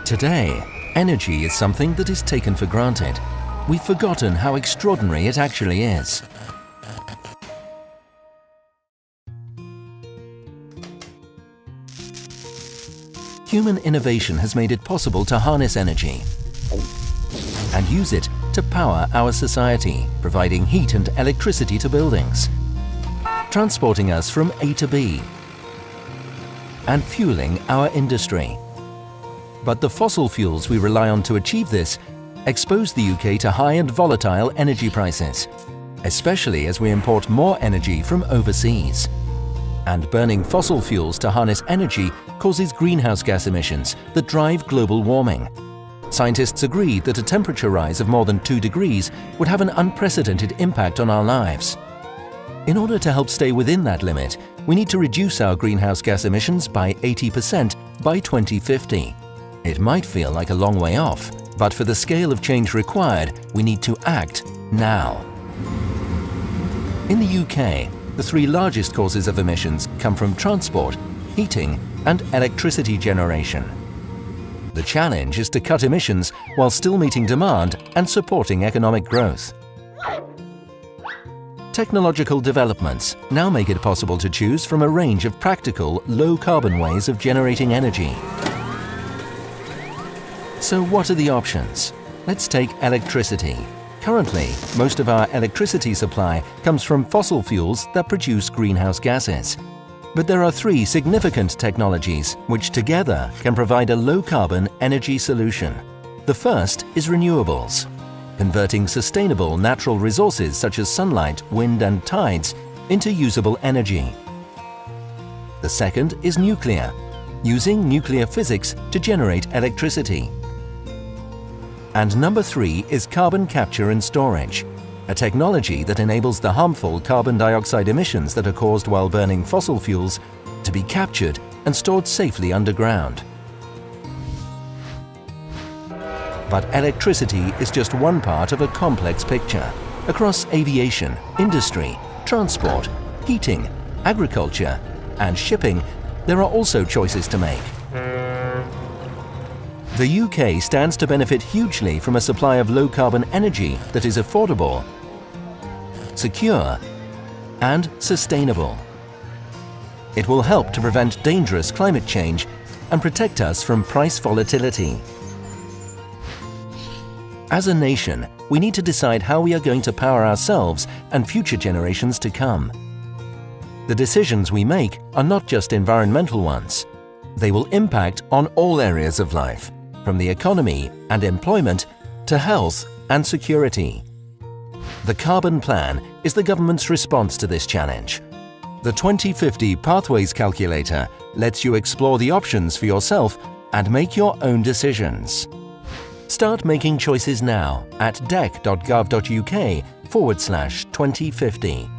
Today, energy is something that is taken for granted. We've forgotten how extraordinary it actually is. Human innovation has made it possible to harness energy and use it to power our society, providing heat and electricity to buildings, transporting us from A to B, and fueling our industry. But the fossil fuels we rely on to achieve this expose the UK to high and volatile energy prices, especially as we import more energy from overseas. And burning fossil fuels to harness energy causes greenhouse gas emissions that drive global warming. Scientists agree that a temperature rise of more than 2 degrees would have an unprecedented impact on our lives. In order to help stay within that limit, we need to reduce our greenhouse gas emissions by 80% by 2050. It might feel like a long way off, but for the scale of change required, we need to act now. In the UK, the 3 largest causes of emissions come from transport, heating, and electricity generation. The challenge is to cut emissions while still meeting demand and supporting economic growth. Technological developments now make it possible to choose from a range of practical, low-carbon ways of generating energy. So what are the options? Let's take electricity. Currently, most of our electricity supply comes from fossil fuels that produce greenhouse gases. But there are 3 significant technologies which together can provide a low-carbon energy solution. The first is renewables, converting sustainable natural resources such as sunlight, wind and tides into usable energy. The second is nuclear, using nuclear physics to generate electricity. And number 3 is carbon capture and storage, a technology that enables the harmful carbon dioxide emissions that are caused while burning fossil fuels to be captured and stored safely underground. But electricity is just one part of a complex picture. Across aviation, industry, transport, heating, agriculture, and shipping, there are also choices to make. The UK stands to benefit hugely from a supply of low-carbon energy that is affordable, secure, and sustainable. It will help to prevent dangerous climate change and protect us from price volatility. As a nation, we need to decide how we are going to power ourselves and future generations to come. The decisions we make are not just environmental ones. They will impact on all areas of life, from the economy and employment to health and security. The Carbon Plan is the government's response to this challenge. The 2050 Pathways Calculator lets you explore the options for yourself and make your own decisions. Start making choices now at DECCgouk.uk/2050.